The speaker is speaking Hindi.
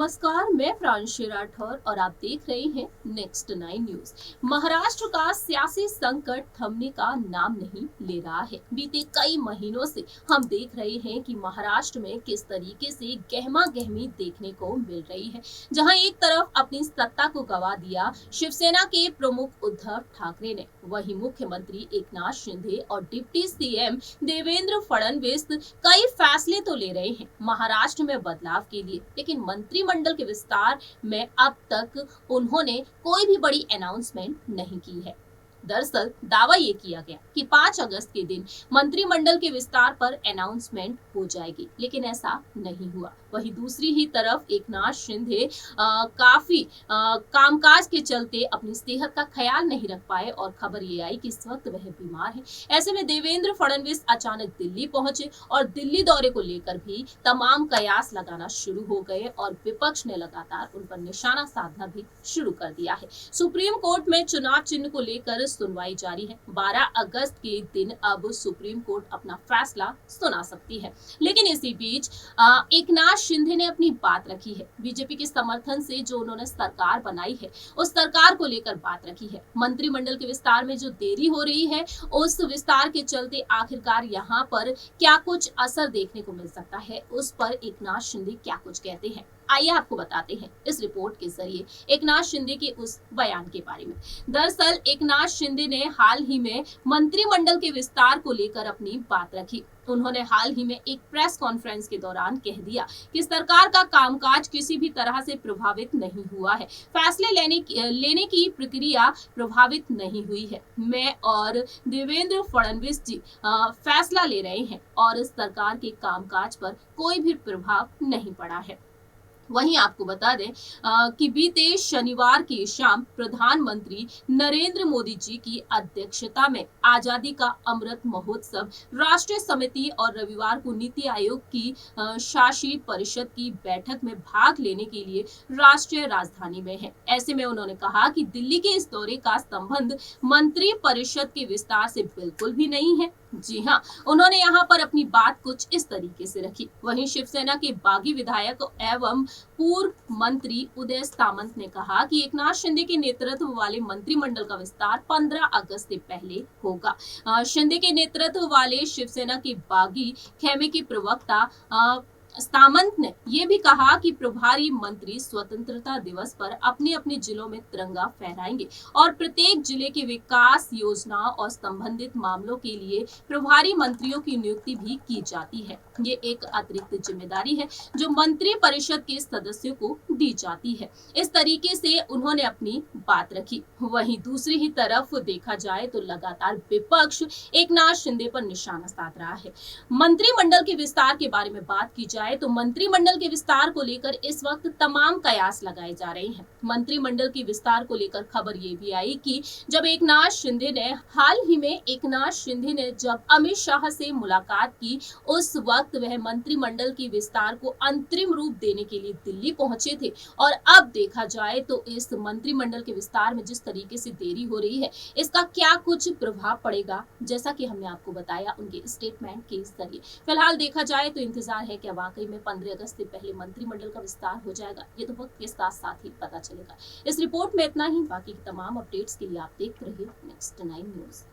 नमस्कार, मैं प्रांशी राठौर और आप देख रहे हैं नेक्स्ट 9 न्यूज। महाराष्ट्र का सियासी संकट थमने का नाम नहीं ले रहा है। बीते कई महीनों से हम देख रहे हैं कि महाराष्ट्र में किस तरीके से गहमा गहमी देखने को मिल रही है। जहां एक तरफ अपनी सत्ता को गवा दिया शिवसेना के प्रमुख उद्धव ठाकरे ने, वहीं मुख्यमंत्री एकनाथ शिंदे और डिप्टी सीएम देवेंद्र फडणवीस कई फैसले तो ले रहे हैं महाराष्ट्र में बदलाव के लिए, लेकिन मंत्रिमंडल के विस्तार में अब तक उन्होंने कोई भी बड़ी अनाउंसमेंट नहीं की है। दरअसल दावा ये किया गया कि 5 अगस्त के दिन मंत्रिमंडल के विस्तार पर अनाउंसमेंट हो जाएगी, लेकिन ऐसा नहीं हुआ। वहीं दूसरी ही तरफ एकनाथ शिंदे काफी कामकाज के चलते अपनी सेहत का ख्याल नहीं रख पाए और खबर ये आई कि इस वक्त वह बीमार है। ऐसे में देवेंद्र फडणवीस अचानक दिल्ली पहुंचे और दिल्ली दौरे को लेकर भी तमाम कयास लगाना शुरू हो गए और विपक्ष ने लगातार उन पर निशाना साधना भी शुरू कर दिया है। सुप्रीम कोर्ट में चुनाव चिन्ह को लेकर सुनवाई जारी है। 12 अगस्त के दिन अब सुप्रीम कोर्ट अपना फैसला सुना सकती है, लेकिन इसी बीच एकनाथ शिंदे ने अपनी बात रखी है। बीजेपी के समर्थन से जो उन्होंने सरकार बनाई है, उस सरकार को लेकर बात रखी है। मंत्रिमंडल के विस्तार में जो देरी हो रही है, उस विस्तार के चलते आखिरकार यहाँ पर क्या कुछ असर देखने को मिल सकता है, उस पर एकनाथ शिंदे क्या कुछ कहते हैं। आइए आपको बताते हैं इस रिपोर्ट के जरिए एकनाथ शिंदे के उस बयान के बारे में। दरअसल एकनाथ शिंदे ने हाल ही में मंत्रिमंडल के विस्तार को लेकर अपनी बात रखी। उन्होंने हाल ही में एक प्रेस कॉन्फ्रेंस के दौरान कह दिया कि सरकार का कामकाज किसी भी तरह से प्रभावित नहीं हुआ है, फैसले लेने की प्रक्रिया प्रभावित नहीं हुई है। मैं और देवेंद्र फडणवीस जी फैसला ले रहे हैं और इस सरकार के कामकाज पर कोई भी प्रभाव नहीं पड़ा है। वहीं आपको बता दें कि बीते शनिवार की शाम प्रधानमंत्री नरेंद्र मोदी जी की अध्यक्षता में आजादी का अमृत महोत्सव राष्ट्रीय समिति और रविवार को नीति आयोग की शासी परिषद की बैठक में भाग लेने के लिए राष्ट्रीय राजधानी में है। ऐसे में उन्होंने कहा कि दिल्ली के इस दौरे का संबंध मंत्री परिषद के विस्तार से बिल्कुल भी नहीं है। जी हाँ, उन्होंने यहाँ पर अपनी बात कुछ इस तरीके से रखी। वहीं शिवसेना के बागी विधायक एवं पूर्व मंत्री उदय सामंत ने कहा कि एकनाथ शिंदे के नेतृत्व वाले मंत्रिमंडल का विस्तार 15 अगस्त से पहले होगा। शिंदे के नेतृत्व वाले शिवसेना के बागी खेमे के प्रवक्ता सामंत ने यह भी कहा कि प्रभारी मंत्री स्वतंत्रता दिवस पर अपने अपने जिलों में तिरंगा फहराएंगे और प्रत्येक जिले के विकास योजना और संबंधित मामलों के लिए प्रभारी मंत्रियों की नियुक्ति भी की जाती है। ये एक अतिरिक्त जिम्मेदारी है जो मंत्री परिषद के सदस्यों को दी जाती है। इस तरीके से उन्होंने अपनी बात रखी। वहीं दूसरी ही तरफ देखा जाए तो लगातार विपक्ष एकनाथ शिंदे पर निशाना साध रहा है। मंत्रिमंडल के विस्तार के बारे में बात की जाए तो मंत्रिमंडल के विस्तार को लेकर इस वक्त तमाम कयास लगाए जा रहे हैं। मंत्रिमंडल के विस्तार को लेकर खबर ये भी आई कि जब एकनाथ शिंदे ने जब अमित शाह से मुलाकात की, उस वक्त वह मंत्रिमंडल के विस्तार को अंतरिम रूप देने के लिए दिल्ली पहुंचे थे। और अब देखा जाए तो इस मंत्रिमंडल के विस्तार में जिस तरीके से देरी हो रही है, इसका क्या कुछ प्रभाव पड़ेगा, जैसा कि हमने आपको बताया उनके स्टेटमेंट के जरिए। फिलहाल देखा जाए तो इंतजार है कि वाकई में 15 अगस्त से पहले मंत्रिमंडल का विस्तार हो जाएगा। ये तो वक्त के साथ साथ ही पता चलेगा। इस रिपोर्ट में इतना ही। बाकी तमाम अपडेट्स के लिए आप देखते रहिए नेक्स्ट 9 न्यूज।